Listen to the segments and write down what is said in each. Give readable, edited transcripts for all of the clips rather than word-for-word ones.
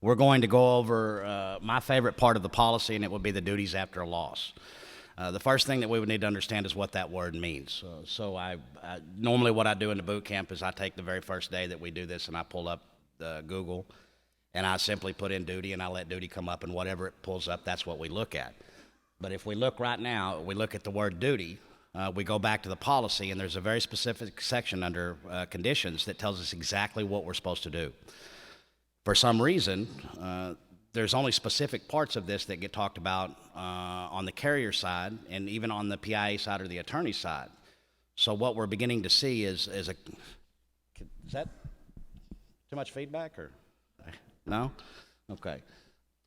We're going to go over my favorite part of the policy, and it would be the duties after a loss. The first thing that we would need to understand is what that word means. Normally what I do in the boot camp is I take the very first day that we do this and I pull up Google and I simply put in duty and I let duty come up, and whatever it pulls up, that's what we look at. But if we look right now, we look at the word duty, we go back to the policy, and there's a very specific section under conditions that tells us exactly what we're supposed to do. For some reason, there's only specific parts of this that get talked about on the carrier side and even on the PIA side or the attorney side. So what we're beginning to see is that too much feedback or no? Okay.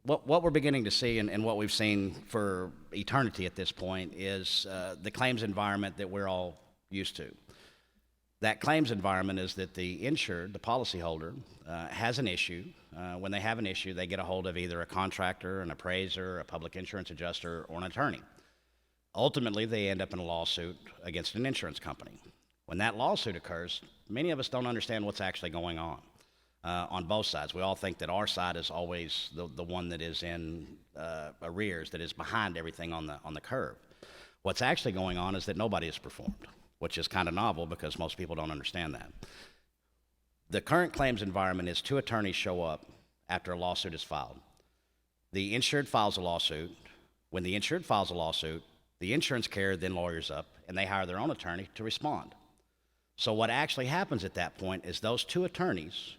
What we're beginning to see and what we've seen for eternity at this point is the claims environment that we're all used to. That claims environment is that the insured, the policyholder, has an issue. When they have an issue, they get a hold of either a contractor, an appraiser, a public insurance adjuster, or an attorney. Ultimately, they end up in a lawsuit against an insurance company. When that lawsuit occurs, many of us don't understand what's actually going on both sides. We all think that our side is always the one that is in arrears, that is behind everything on the curve. What's actually going on is that nobody has performed, which is kind of novel because most people don't understand that. The current claims environment is two attorneys show up after a lawsuit is filed. The insured files a lawsuit. When the insured files a lawsuit, the insurance carrier then lawyers up and they hire their own attorney to respond. So what actually happens at that point is those two attorneys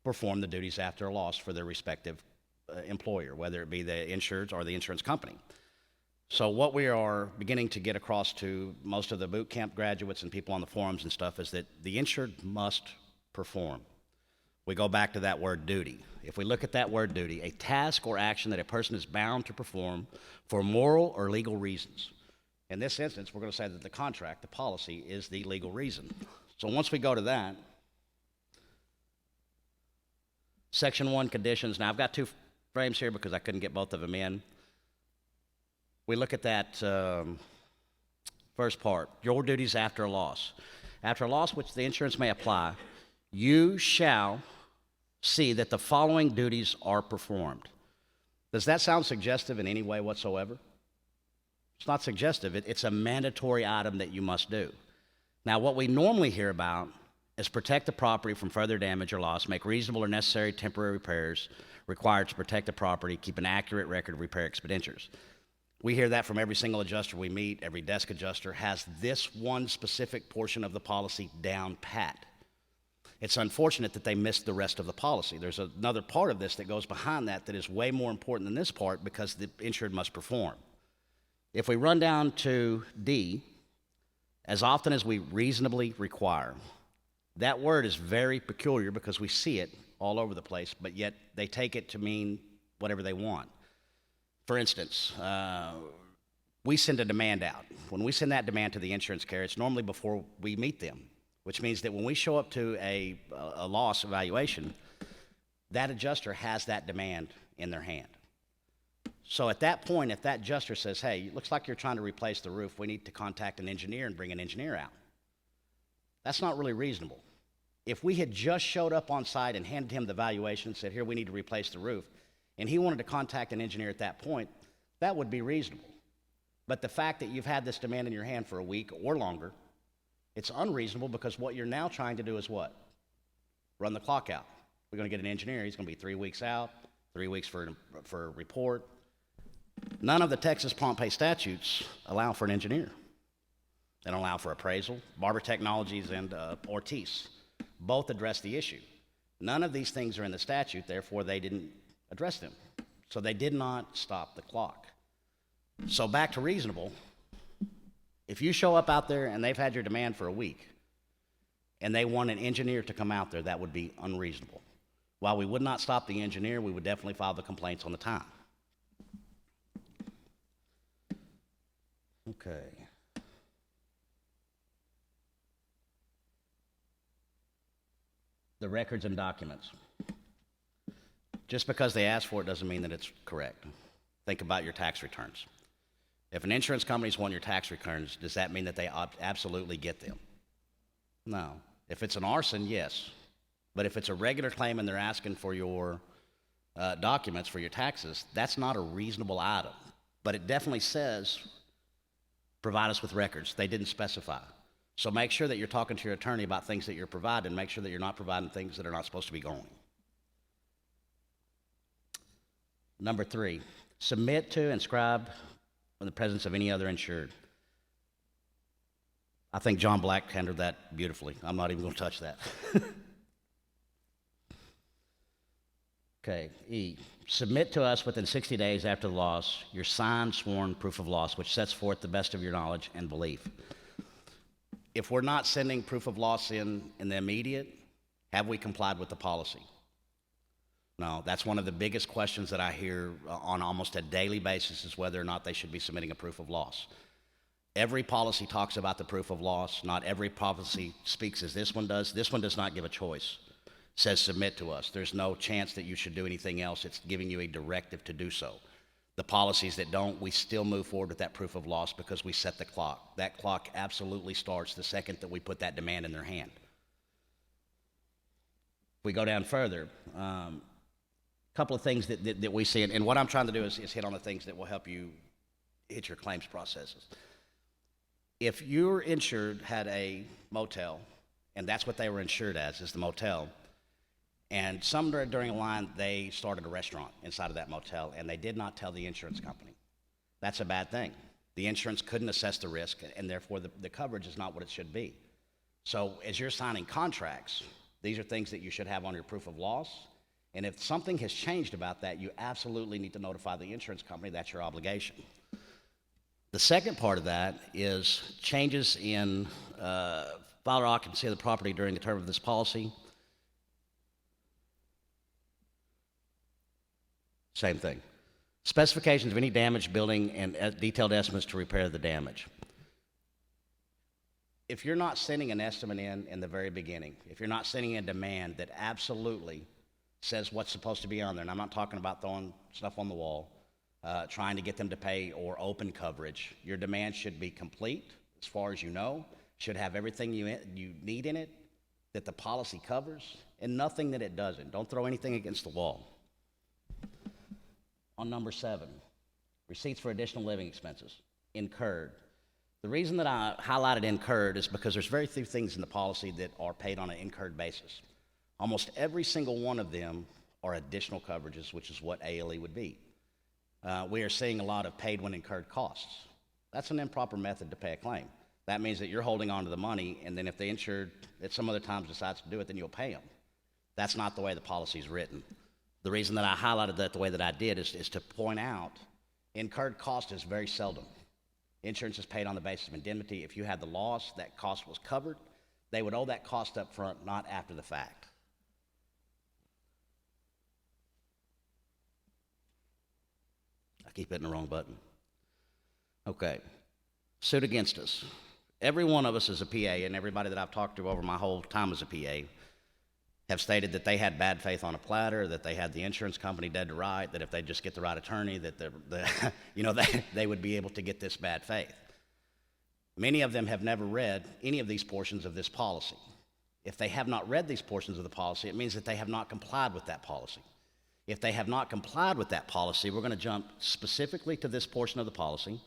perform the duties after a loss for their respective employer, whether it be the insured or the insurance company. So what we are beginning to get across to most of the boot camp graduates and people on the forums and stuff is that the insured must perform. We go back to that word duty. If we look at that word duty, a task or action that a person is bound to perform for moral or legal reasons. In this instance, we're going to say that the contract, the policy, is the legal reason. So once we go to that, Section 1 conditions. Now, I've got two frames here because I couldn't get both of them in. We look at that first part, your duties after a loss. After a loss which the insurance may apply, you shall see that the following duties are performed. Does that sound suggestive in any way whatsoever? It's not suggestive. It's a mandatory item that you must do. Now, what we normally hear about is protect the property from further damage or loss, make reasonable or necessary temporary repairs required to protect the property, keep an accurate record of repair expenditures. We hear that from every single adjuster we meet. Every desk adjuster has this one specific portion of the policy down pat. It's unfortunate that they missed the rest of the policy. There's another part of this that goes behind that is way more important than this part because the insured must perform. If we run down to D, as often as we reasonably require, that word is very peculiar because we see it all over the place, but yet they take it to mean whatever they want. For instance, we send a demand out. When we send that demand to the insurance carrier, it's normally before we meet them, which means that when we show up to a loss evaluation, that adjuster has that demand in their hand. So at that point, if that adjuster says, hey, it looks like you're trying to replace the roof, we need to contact an engineer and bring an engineer out. That's not really reasonable. If we had just showed up on site and handed him the valuation and said, here, we need to replace the roof, and he wanted to contact an engineer at that point, that would be reasonable. But the fact that you've had this demand in your hand for a week or longer, it's unreasonable because what you're now trying to do is what? Run the clock out. We're going to get an engineer. He's going to be 3 weeks out, 3 weeks for a report. None of the Texas prompt pay statutes allow for an engineer. They don't allow for appraisal. Barber Technologies and Ortiz both address the issue. None of these things are in the statute, therefore they didn't address them. So they did not stop the clock. So back to reasonable. If you show up out there and they've had your demand for a week and they want an engineer to come out there, that would be unreasonable. While we would not stop the engineer, we would definitely file the complaints on the time. Okay. The records and documents. Just because they ask for it doesn't mean that it's correct. Think about your tax returns. If an insurance company's want your tax returns, does that mean that they absolutely get them? No. If it's an arson, yes. But if it's a regular claim and they're asking for your documents for your taxes, that's not a reasonable item. But it definitely says, provide us with records. They didn't specify. So make sure that you're talking to your attorney about things that you're providing. Make sure that you're not providing things that are not supposed to be going. Number 3, submit to and inscribe in the presence of any other insured. I think John Black handled that beautifully. I'm not even going to touch that. Okay, E, submit to us within 60 days after the loss your signed, sworn proof of loss, which sets forth the best of your knowledge and belief. If we're not sending proof of loss in the immediate, have we complied with the policy? No, that's one of the biggest questions that I hear on almost a daily basis, is whether or not they should be submitting a proof of loss. Every policy talks about the proof of loss. Not every policy speaks as this one does. This one does not give a choice. It says submit to us. There's no chance that you should do anything else. It's giving you a directive to do so. The policies that don't, we still move forward with that proof of loss because we set the clock. That clock absolutely starts the second that we put that demand in their hand. If we go down further, couple of things that we see, and what I'm trying to do is hit on the things that will help you hit your claims processes. If your insured had a motel, and that's what they were insured as, is the motel, and somewhere during a line they started a restaurant inside of that motel, and they did not tell the insurance company, that's a bad thing. The insurance couldn't assess the risk, and therefore the coverage is not what it should be. So as you're signing contracts, these are things that you should have on your proof of loss. And if something has changed about that, you absolutely need to notify the insurance company. That's your obligation. The second part of that is changes in file or occupancy of the property during the term of this policy. Same thing. Specifications of any damaged building and detailed estimates to repair the damage. If you're not sending an estimate in the very beginning, if you're not sending a demand that absolutely says what's supposed to be on there, and I'm not talking about throwing stuff on the wall, trying to get them to pay or open coverage. Your demand should be complete, as far as you know, should have everything you need in it that the policy covers, and nothing that it doesn't. Don't throw anything against the wall. On number 7, receipts for additional living expenses, incurred. The reason that I highlighted incurred is because there's very few things in the policy that are paid on an incurred basis. Almost every single one of them are additional coverages, which is what ALE would be. We are seeing a lot of paid when incurred costs. That's an improper method to pay a claim. That means that you're holding on to the money, and then if the insured at some other times decides to do it, then you'll pay them. That's not the way the policy is written. The reason that I highlighted that the way that I did is to point out incurred cost is very seldom. Insurance is paid on the basis of indemnity. If you had the loss, that cost was covered. They would owe that cost up front, not after the fact. I keep hitting the wrong button. Okay. Suit against us. Every one of us is a PA, and everybody that I've talked to over my whole time as a PA have stated that they had bad faith on a platter, that they had the insurance company dead to right, that if they just get the right attorney, that they would be able to get this bad faith. Many of them have never read any of these portions of this policy. If they have not read these portions of the policy, it means that they have not complied with that policy. If they have not complied with that policy, we're going to jump specifically to this portion of the policy.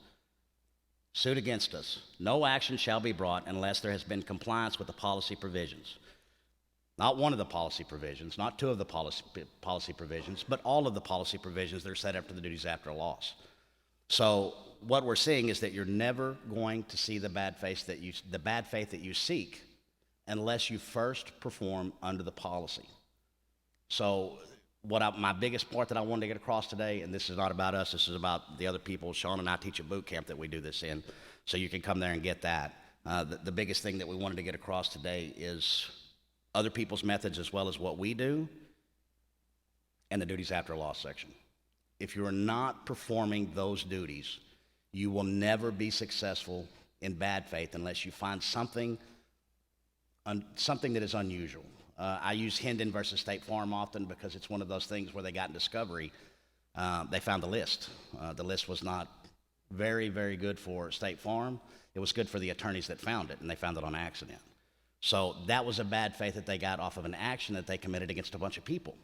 Suit against us. No action shall be brought unless there has been compliance with the policy provisions. Not one of the policy provisions, not two of the policy provisions, but all of the policy provisions that are set after the duties after a loss. So what we're seeing is that you're never going to see the bad faith that you seek unless you first perform under the policy. So my biggest point that I wanted to get across today, and this is not about us, this is about the other people. Sean and I teach a boot camp that we do this in, so you can come there and get that. The biggest thing that we wanted to get across today is other people's methods as well as what we do, and the duties after a loss section. If you are not performing those duties, you will never be successful in bad faith unless you find something that is unusual. I use Hendon versus State Farm often because it's one of those things where they got in discovery. They found the list. The list was not very, very good for State Farm. It was good for the attorneys that found it, and they found it on accident. So that was a bad faith that they got off of an action that they committed against a bunch of people.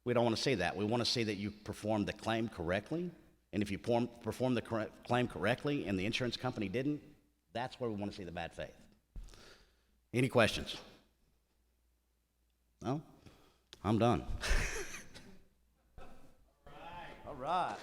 We don't want to see that. We want to see that you performed the claim correctly. And if you performed the claim correctly and the insurance company didn't, that's where we want to see the bad faith. Any questions? No? I'm done. All right.